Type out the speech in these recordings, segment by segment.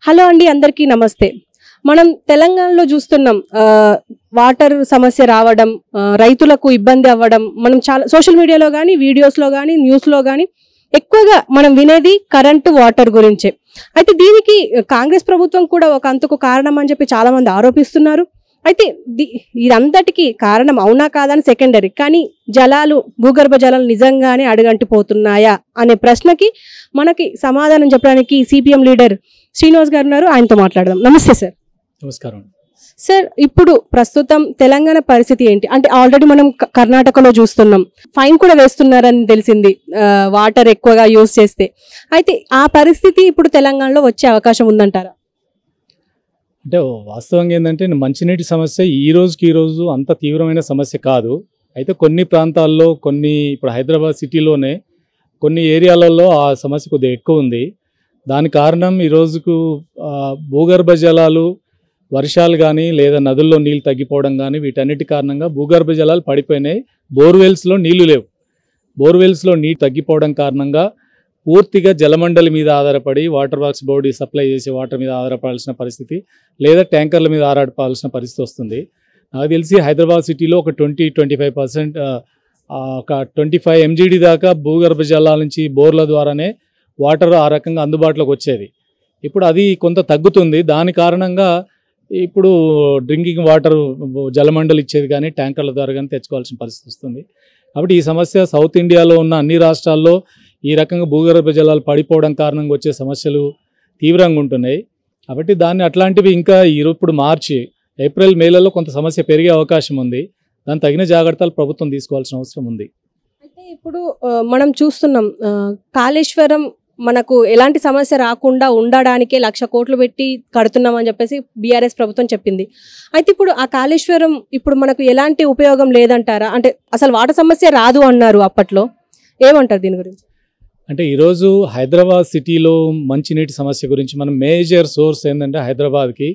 Hello అండి, అందరికీ నమస్తే. మనం తెలంగాణలో చూస్తున్నాం వాటర్ సమస్య రావడం, రైతులకు ఇబ్బంది అవ్వడం. మనం చాలా సోషల్ మీడియాలో కానీ, వీడియోస్లో కానీ, న్యూస్లో కానీ ఎక్కువగా మనం వినేది కరెంటు, వాటర్ గురించే. అయితే దీనికి కాంగ్రెస్ ప్రభుత్వం కూడా ఒక అంతకు కారణం అని చెప్పి చాలా మంది ఆరోపిస్తున్నారు. అయితే ఇదంతటికి కారణం అవునా కాదని సెకండరీ, కానీ జలాలు, భూగర్భ జలాలు నిజంగానే అడుగంటిపోతున్నాయా అనే ప్రశ్నకి మనకి సమాధానం చెప్పడానికి సిపిఎం లీడర్ శ్రీనివాస్ గారు ఉన్నారు. ఆయనతో మాట్లాడదాం. నమస్తే సార్. నమస్కారం సార్. ఇప్పుడు ప్రస్తుతం తెలంగాణ పరిస్థితి ఏంటి అంటే, ఆల్రెడీ మనం కర్ణాటకలో చూస్తున్నాం, ఫైన్ కూడా వేస్తున్నారని తెలిసింది వాటర్ ఎక్కువగా యూజ్ చేస్తే. అయితే ఆ పరిస్థితి ఇప్పుడు తెలంగాణలో వచ్చే అవకాశం ఉందంటారా? అంటే వాస్తవంగా ఏంటంటే మంచినీటి సమస్య ఈ రోజు అంత తీవ్రమైన సమస్య కాదు. అయితే కొన్ని ప్రాంతాల్లో, ఇప్పుడు హైదరాబాద్ సిటీలోనే కొన్ని ఏరియాలలో ఆ సమస్య కొద్దిగా ఎక్కువ ఉంది. దాని కారణం ఈ రోజుకు భూగర్భ జలాలు, వర్షాలు కానీ లేదా నదుల్లో నీళ్ళు తగ్గిపోవడం కానీ, వీటన్నిటి కారణంగా భూగర్భ జలాలు పడిపోయినాయి. బోర్వెల్స్లో నీళ్లు లేవు. బోర్వెల్స్లో నీళ్ళు తగ్గిపోవడం కారణంగా పూర్తిగా జలమండలి మీద ఆధారపడి, వాటర్ వర్క్స్ బోర్డు సప్లై చేసే వాటర్ మీద ఆధారపడాల్సిన పరిస్థితి, లేదా ట్యాంకర్ల మీద ఆధారపడాల్సిన పరిస్థితి వస్తుంది. నాకు తెలిసి హైదరాబాద్ సిటీలో ఒక 20-25% ఒక 25 MGD దాకా భూగర్భ జలాల నుంచి బోర్ల ద్వారానే వాటర్ ఆ రకంగా అందుబాటులోకి వచ్చేది. ఇప్పుడు అది కొంత తగ్గుతుంది. దాని కారణంగా ఇప్పుడు డ్రింకింగ్ వాటర్ జలమండలి ఇచ్చేది కానీ ట్యాంకర్ల ద్వారా కానీ తెచ్చుకోవాల్సిన పరిస్థితి వస్తుంది. కాబట్టి ఈ సమస్య సౌత్ ఇండియాలో ఉన్న అన్ని రాష్ట్రాల్లో ఈ రకంగా భూగర్భ జలాలు పడిపోవడం కారణంగా వచ్చే సమస్యలు తీవ్రంగా ఉంటున్నాయి. కాబట్టి అట్లాంటివి ఇంకా ఇప్పుడు మార్చి, ఏప్రిల్, మేలలో కొంత సమస్య పెరిగే అవకాశం ఉంది. దాని తగిన జాగ్రత్తలు ప్రభుత్వం తీసుకోవాల్సిన అవసరం ఉంది. అయితే ఇప్పుడు మనం చూస్తున్నాం, కాళేశ్వరం మనకు ఎలాంటి సమస్య రాకుండా ఉండడానికే 1,00,000 కోట్లు పెట్టి కడుతున్నామని చెప్పేసి బీఆర్ఎస్ ప్రభుత్వం చెప్పింది. అయితే ఇప్పుడు ఆ కాళేశ్వరం ఇప్పుడు మనకు ఎలాంటి ఉపయోగం లేదంటారా? అంటే అసలు వాటర్ సమస్య రాదు అన్నారు అప్పట్లో. ఏమంటారు దీని గురించి? అంటే ఈరోజు హైదరాబాద్ సిటీలో మంచినీటి సమస్య గురించి మనం మేజర్ సోర్స్ ఏంటంటే హైదరాబాద్కి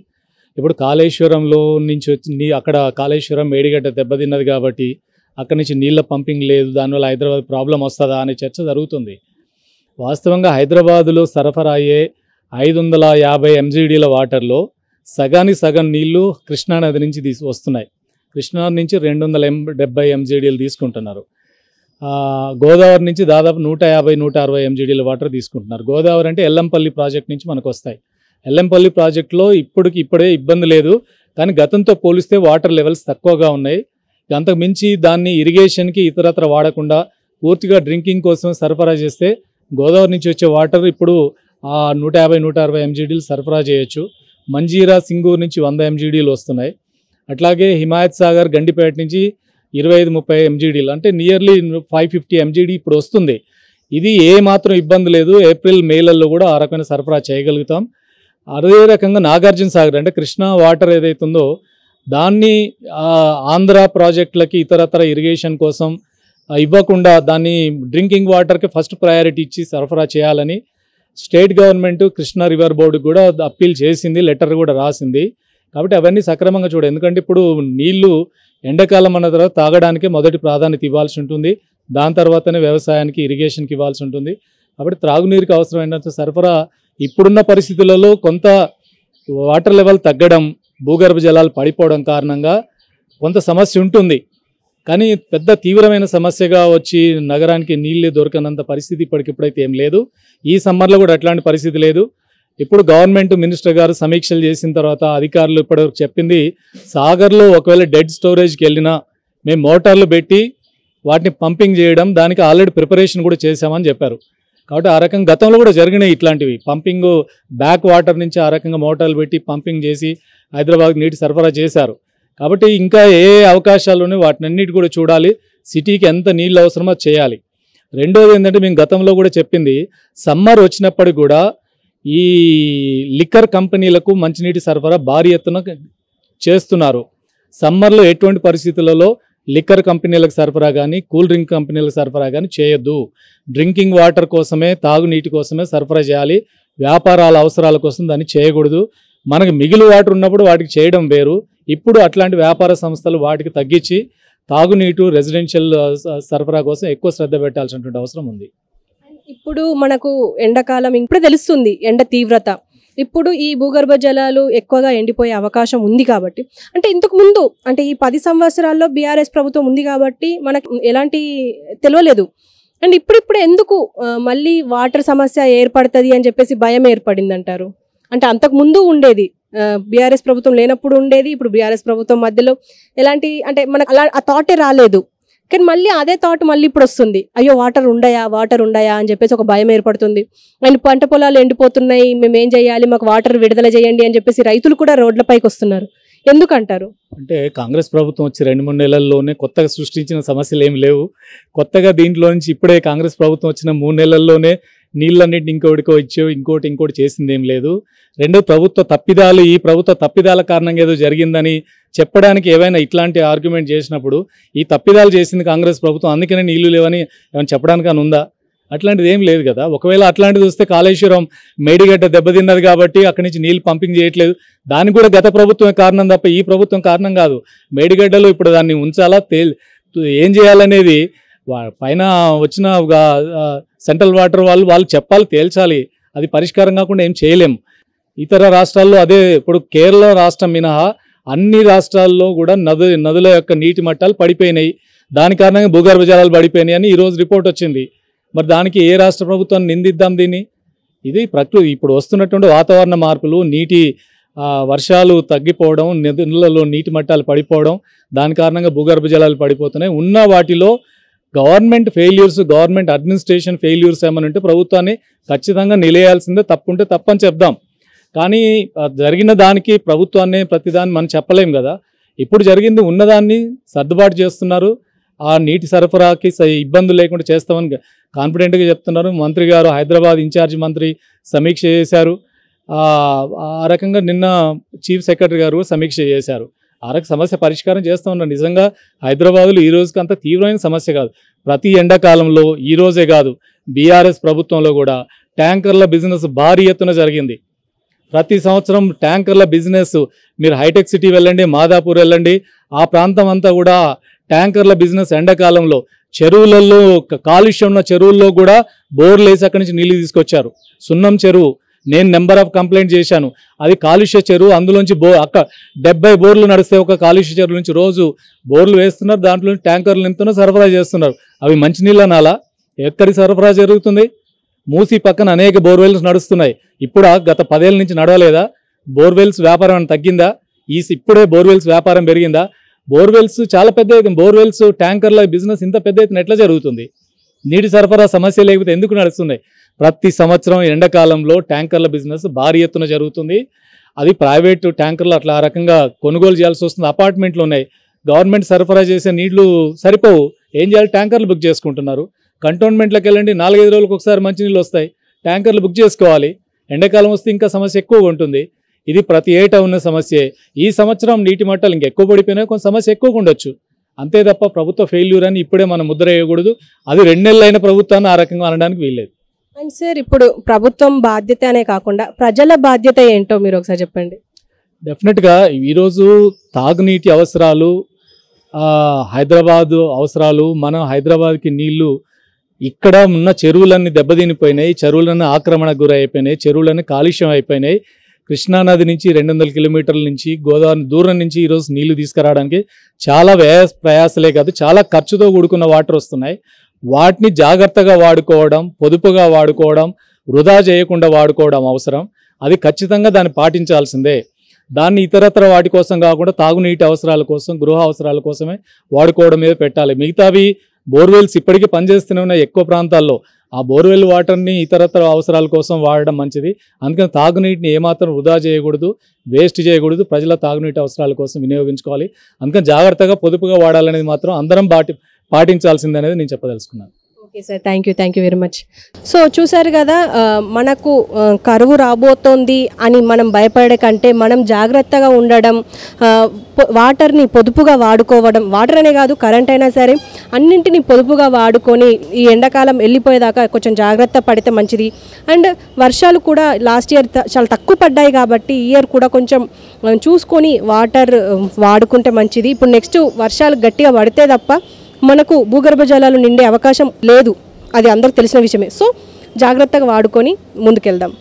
ఇప్పుడు కాళేశ్వరంలో నుంచి వచ్చి అక్కడ కాళేశ్వరం మేడిగడ్డ దెబ్బతిన్నది కాబట్టి అక్కడి నుంచి నీళ్ళ పంపింగ్ లేదు, దానివల్ల హైదరాబాద్ ప్రాబ్లం వస్తుందా అనే చర్చ జరుగుతుంది. వాస్తవంగా హైదరాబాదులో సరఫరా అయ్యే 550 MGDల వాటర్లో సగానికి సగం నీళ్లు కృష్ణానది నుంచి వస్తున్నాయి. కృష్ణా నుంచి 270 MGDలు తీసుకుంటున్నారు. గోదావరి నుంచి దాదాపు 150-160 MGDల వాటర్ తీసుకుంటున్నారు. గోదావరి అంటే ఎల్లంపల్లి ప్రాజెక్ట్ నుంచి మనకు వస్తాయి. ఎల్లంపల్లి ప్రాజెక్టులో ఇప్పుడే ఇబ్బంది లేదు, కానీ గతంతో పోలిస్తే వాటర్ లెవెల్స్ తక్కువగా ఉన్నాయి. అంతకు మించి దాన్ని ఇరిగేషన్కి ఇతరత్ర వాడకుండా పూర్తిగా డ్రింకింగ్ కోసం సరఫరా చేస్తే గోదావరి నుంచి వచ్చే వాటర్ ఇప్పుడు 150-160 MGDలు సరఫరా చేయొచ్చు. మంజీరా, సింగూరు నుంచి 100 MGDలు వస్తున్నాయి. అట్లాగే హిమాయత్ సాగర్, గండిపేట నుంచి 25-30 MGDలు, అంటే నియర్లీ 550 MGD ఇప్పుడు వస్తుంది. ఇది ఏ మాత్రం ఇబ్బంది లేదు. ఏప్రిల్, మేలలో కూడా ఆ రకమైన సరఫరా చేయగలుగుతాం. అదే రకంగా నాగార్జున సాగర్ అంటే కృష్ణా వాటర్ ఏదైతుందో దాన్ని ఆంధ్ర ప్రాజెక్టులకి ఇతరత్ర ఇరిగేషన్ కోసం ఇవ్వకుండా దాన్ని డ్రింకింగ్ వాటర్కి ఫస్ట్ ప్రయారిటీ ఇచ్చి సరఫరా చేయాలని state government Krishna river board కూడా అప్పీల్ చేసింది, లెటర్ కూడా రాసింది. కాబట్టి అవన్నీ సక్రమంగా చూడాలి. ఎందుకంటే ఇప్పుడు నీళ్లు ఎండాకాలం అన్న తర్వాత తాగడానికే మొదటి ప్రాధాన్యత ఇవ్వాల్సి ఉంటుంది. దాని తర్వాతనే వ్యవసాయానికి, ఇరిగేషన్కి ఇవ్వాల్సి ఉంటుంది. కాబట్టి త్రాగునీరుకి అవసరమైనంత సరఫరా ఇప్పుడున్న పరిస్థితులలో కొంత వాటర్ లెవెల్ తగ్గడం, భూగర్భ జలాలు పడిపోవడం కారణంగా కొంత సమస్య ఉంటుంది. కానీ పెద్ద తీవ్రమైన సమస్యగా వచ్చి నగరానికి నీళ్ళే దొరకనంత పరిస్థితి ఇప్పటికిప్పుడైతే ఏం లేదు. ఈ సమ్మర్లో కూడా అట్లాంటి పరిస్థితి లేదు. ఇప్పుడు గవర్నమెంట్ మినిస్టర్ గారు సమీక్షలు చేసిన తర్వాత అధికారులు ఇప్పటివరకు చెప్పింది, సాగర్లో ఒకవేళ డెడ్ స్టోరేజ్కి వెళ్ళినా మేము మోటార్లు పెట్టి వాటిని పంపింగ్ చేయడం, దానికి ఆల్రెడీ ప్రిపరేషన్ కూడా చేశామని చెప్పారు. కాబట్టి ఆ రకంగా గతంలో కూడా జరిగినాయి ఇట్లాంటివి. పంపింగ్ బ్యాక్ వాటర్ నుంచి ఆ రకంగా మోటార్లు పెట్టి పంపింగ్ చేసి హైదరాబాద్కి నీటి సరఫరా చేశారు. కాబట్టి ఇంకా ఏ అవకాశాలు ఉన్నాయి వాటినన్నిటి కూడా చూడాలి. సిటీకి ఎంత నీళ్ళు అవసరమో చేయాలి. రెండోది ఏంటంటే మేము గతంలో కూడా చెప్పింది, సమ్మర్ వచ్చినప్పటికి కూడా ఈ లిక్కర్ కంపెనీలకు మంచినీటి సరఫరా భారీ ఎత్తున చేస్తున్నారు. సమ్మర్లో ఎటువంటి పరిస్థితులలో లిక్కర్ కంపెనీలకు సరఫరా కానీ, కూల్ డ్రింక్ కంపెనీలకు సరఫరా కానీ చేయొద్దు. డ్రింకింగ్ వాటర్ కోసమే, తాగునీటి కోసమే సరఫరా చేయాలి. వ్యాపారాల అవసరాల కోసం దాన్ని చేయకూడదు. మనకు మిగిలి వాటర్ ఉన్నప్పుడు వాటికి చేయడం వేరు. ఇప్పుడు అట్లాంటి వ్యాపార సంస్థలు వాటికి తగ్గించి తాగునీటు, రెసిడెన్షియల్ సరఫరా కోసం ఎక్కువ శ్రద్ధ పెట్టాల్సినటువంటి అవసరం ఉంది. ఇప్పుడు మనకు ఎండాకాలం ఇప్పుడే తెలుస్తుంది ఎండ తీవ్రత. ఇప్పుడు ఈ భూగర్భ జలాలు ఎక్కువగా ఎండిపోయే అవకాశం ఉంది కాబట్టి, అంటే ఇంతకు ముందు అంటే ఈ 10 సంవత్సరాల్లో బీఆర్ఎస్ ప్రభుత్వం ఉంది కాబట్టి మనకు ఎలాంటి తెలియలేదు. అండ్ ఇప్పుడిప్పుడు ఎందుకు మళ్ళీ వాటర్ సమస్య ఏర్పడుతుంది అని చెప్పేసి భయం ఏర్పడింది అంటారు? అంటే అంతకు ముందు ఉండేది, బీఆర్ఎస్ ప్రభుత్వం లేనప్పుడు ఉండేది, ఇప్పుడు బీఆర్ఎస్ ప్రభుత్వం మధ్యలో ఎలాంటి అంటే మనకు అలా ఆ థాటే రాలేదు, కానీ మళ్ళీ అదే థాట్ మళ్ళీ ఇప్పుడు వస్తుంది. అయ్యో వాటర్ ఉండయా అని చెప్పేసి ఒక భయం ఏర్పడుతుంది. అండ్ పంట పొలాలు ఎండిపోతున్నాయి, మేము ఏం చేయాలి, మాకు వాటర్ విడుదల చేయండి అని చెప్పేసి రైతులు కూడా రోడ్లపైకి వస్తున్నారు. ఎందుకంటారు? అంటే కాంగ్రెస్ ప్రభుత్వం వచ్చి 2-3 నెలల్లోనే కొత్తగా సృష్టించిన సమస్యలు ఏమి లేవు. కొత్తగా దీంట్లో నుంచి ఇప్పుడే కాంగ్రెస్ ప్రభుత్వం వచ్చిన 3 నెలల్లోనే నీళ్ళన్నింటిని ఇంకోటి చేసింది ఏం లేదు. రెండో ప్రభుత్వ తప్పిదాలు, ఈ ప్రభుత్వ తప్పిదాల కారణంగా ఏదో జరిగిందని చెప్పడానికి ఏవైనా ఇట్లాంటి ఆర్గ్యుమెంట్ చేసినప్పుడు ఈ తప్పిదాలు చేసింది కాంగ్రెస్ ప్రభుత్వం, అందుకనే నీళ్లు లేవని ఏమైనా చెప్పడానికి అని ఉందా? అట్లాంటిది ఏం లేదు కదా. ఒకవేళ అట్లాంటిది వస్తే కాళేశ్వరం మేడిగడ్డ దెబ్బతిన్నది కాబట్టి అక్కడి నుంచి నీళ్ళు పంపింగ్ చేయట్లేదు, దానికి కూడా గత ప్రభుత్వమే కారణం తప్ప ఈ ప్రభుత్వం కారణం కాదు. మేడిగడ్డలో ఇప్పుడు దాన్ని ఉంచాలా, ఏం చేయాలనేది పైన వచ్చిన సెంట్రల్ వాటర్ వాళ్ళు చెప్పాలి, తేల్చాలి. అది పరిష్కారం కాకుండా ఏం చేయలేం. ఇతర రాష్ట్రాల్లో అదే ఇప్పుడు కేరళ రాష్ట్రం మినహా అన్ని రాష్ట్రాల్లో కూడా నదుల యొక్క నీటి మట్టాలు పడిపోయినాయి, దాని కారణంగా భూగర్భ జలాలు పడిపోయినాయి అని ఈరోజు రిపోర్ట్ వచ్చింది. మరి దానికి ఏ రాష్ట్ర ప్రభుత్వాన్ని నిందిద్దాం దీన్ని? ఇది ప్రకృతి ఇప్పుడు వస్తున్నటువంటి వాతావరణ మార్పులు, నీటి వర్షాలు తగ్గిపోవడం, నదులలో నీటి మట్టాలు పడిపోవడం, దాని కారణంగా భూగర్భ జలాలు పడిపోతున్నాయి. ఉన్న వాటిలో government failures, government administration failures ఏమని ఉంటే ప్రభుత్వాన్ని ఖచ్చితంగా నిలయాల్సిందే, తప్పుంటే తప్పని చెప్దాం. కానీ జరిగిన దానికి ప్రభుత్వాన్ని ప్రతిదాన్ని మనం చెప్పలేం కదా. ఇప్పుడు జరిగింది ఉన్నదాన్ని సర్దుబాటు చేస్తున్నారు, ఆ నీటి సరఫరాకి ఇబ్బందులు లేకుండా చేస్తామని కాన్ఫిడెంట్గా చెప్తున్నారు. మంత్రి గారు, హైదరాబాద్ ఇన్ఛార్జ్ మంత్రి సమీక్ష చేశారు. ఆ రకంగా నిన్న చీఫ్ సెక్రటరీ గారు సమీక్ష చేశారు. ఆ రకంగా సమస్య పరిష్కారం చేస్తూ ఉన్నారు. నిజంగా హైదరాబాద్లో ఈ రోజుకి అంత తీవ్రమైన సమస్య కాదు. ప్రతి ఎండాకాలంలో ఈ రోజే కాదు, బీఆర్ఎస్ ప్రభుత్వంలో కూడా ట్యాంకర్ల బిజినెస్ భారీ ఎత్తున జరిగింది. ప్రతి సంవత్సరం ట్యాంకర్ల బిజినెస్, మీరు హైటెక్ సిటీ వెళ్ళండి, మాదాపూర్ వెళ్ళండి, ఆ ప్రాంతం అంతా కూడా ట్యాంకర్ల బిజినెస్. ఎండాకాలంలో చెరువులలో, కాలుష్యం ఉన్న చెరువుల్లో కూడా బోర్లు వేసి అక్కడి నుంచి నీళ్ళు తీసుకొచ్చారు. సున్నం చెరువు నేను నెంబర్ ఆఫ్ కంప్లైంట్ చేశాను, అది కాలుష్య చెరువు. అందులోంచి 70 బోర్లు నడిస్తే ఒక కాలుష్య చెరువు నుంచి రోజు బోర్లు వేస్తున్నారు, దాంట్లో ట్యాంకర్లు నింపుతున్నారు, సరఫరా చేస్తున్నారు. అవి మంచినీళ్ళ నాలా? ఎక్కడికి సరఫరా జరుగుతుంది? మూసి పక్కన అనేక బోర్వెల్స్ నడుస్తున్నాయి. ఇప్పుడు గత 10 ఏళ్ళ నుంచి నడవలేదా? బోర్వెల్స్ వ్యాపారం తగ్గిందా? ఇప్పుడే బోర్వెల్స్ వ్యాపారం పెరిగిందా? బోర్వెల్స్ చాలా పెద్ద ఎత్తున, బోర్వెల్స్ ట్యాంకర్ల బిజినెస్ ఇంత పెద్ద ఎత్తున ఎట్లా జరుగుతుంది? నీటి సరఫరా సమస్య లేకపోతే ఎందుకు నడుస్తున్నాయి? ప్రతి సంవత్సరం ఎండాకాలంలో ట్యాంకర్ల బిజినెస్ భారీ ఎత్తున జరుగుతుంది. అది ప్రైవేటు ట్యాంకర్లు అట్లా ఆ రకంగా కొనుగోలు చేయాల్సి వస్తుంది. అపార్ట్మెంట్లు ఉన్నాయి, గవర్నమెంట్ సరఫరా చేసే నీళ్లు సరిపోవు, ఏం చేయాలి? ట్యాంకర్లు బుక్ చేసుకుంటున్నారు. కంటోన్మెంట్లకు వెళ్ళండి, 4-5 రోజులకు ఒకసారి మంచినీళ్ళు వస్తాయి, ట్యాంకర్లు బుక్ చేసుకోవాలి. ఎండాకాలం వస్తే ఇంకా సమస్య ఎక్కువగా ఉంటుంది. ఇది ప్రతి ఏటా ఉన్న సమస్యే. ఈ సంవత్సరం నీటి మట్టాలు ఇంకెక్కువ పడిపోయినా కొంత సమస్య ఎక్కువగా ఉండొచ్చు, అంతే తప్ప ప్రభుత్వ ఫెయిల్యూర్ అని ఇప్పుడే మనం ముద్ర వేయకూడదు. అది 2 నెలలు అయిన ప్రభుత్వాన్ని ఆ రకంగా అనడానికి వీల్లేదు. అండ్ సార్, ఇప్పుడు ప్రభుత్వం బాధ్యత అనే కాకుండా ప్రజల బాధ్యత ఏంటో మీరు ఒకసారి చెప్పండి. డెఫినెట్గా ఈరోజు తాగునీటి అవసరాలు, హైదరాబాదు అవసరాలు, మన హైదరాబాద్కి నీళ్లు, ఇక్కడ ఉన్న చెరువులన్నీ దెబ్బతినిపోయినాయి, చెరువులన్నీ ఆక్రమణకు గురైపోయినాయి, చెరువులన్నీ కాలుష్యం అయిపోయినాయి. కృష్ణానది నుంచి 200 కిలోమీటర్ల నుంచి, గోదావరి దూరం నుంచి ఈరోజు నీళ్లు తీసుకురావడానికి చాలా ప్రయాసలే కాదు, చాలా ఖర్చుతో కూడుకున్న వాటర్ వస్తున్నాయి. వాటిని జాగ్రత్తగా వాడుకోవడం, పొదుపుగా వాడుకోవడం, వృధా చేయకుండా వాడుకోవడం అవసరం. అది ఖచ్చితంగా దాన్ని పాటించాల్సిందే. దాన్ని ఇతరత్ర వాటి కోసం కాకుండా తాగునీటి అవసరాల కోసం, గృహ అవసరాల కోసమే వాడుకోవడం మీద పెట్టాలి. మిగతావి బోర్వెల్స్ ఇప్పటికీ పనిచేస్తూనే ఉన్నాయి ఎక్కువ ప్రాంతాల్లో. ఆ బోర్వెల్ వాటర్ని ఇతరత్ర అవసరాల కోసం వాడడం మంచిది. అందుకని తాగునీటిని ఏమాత్రం వృధా చేయకూడదు, వేస్ట్ చేయకూడదు, ప్రజల తాగునీటి అవసరాల కోసం వినియోగించుకోవాలి. అందుకని జాగ్రత్తగా పొదుపుగా వాడాలనేది మాత్రం అందరం పాటించాల్సిందనేది నేను చెప్పదలుచుకున్నాను. Okay sir, thank you very much. So చూసారు కదా, మనకు కరువు రాబోతోంది అని మనం భయపడే కంటే మనం జాగ్రత్తగా ఉండడం, వాటర్ని పొదుపుగా వాడుకోవడం, వాటర్ అనే కాదు కరెంట్ అయినా సరే అన్నింటినీ పొదుపుగా వాడుకొని ఈ ఎండాకాలం వెళ్ళిపోయేదాకా కొంచెం జాగ్రత్త పడితే మంచిది. అండ్ వర్షాలు కూడా లాస్ట్ ఇయర్ చాలా తక్కువ పడ్డాయి కాబట్టి ఈ ఇయర్ కూడా కొంచెం చూసుకొని వాటర్ వాడుకుంటే మంచిది. ఇప్పుడు నెక్స్ట్ వర్షాలు గట్టిగా పడితే తప్ప మనకు భూగర్భ జలాలు నిండే అవకాశం లేదు, అది అందరికి తెలిసిన విషయమే. సో జాగ్రత్తగా వాడుకొని ముందుకెళ్దాం.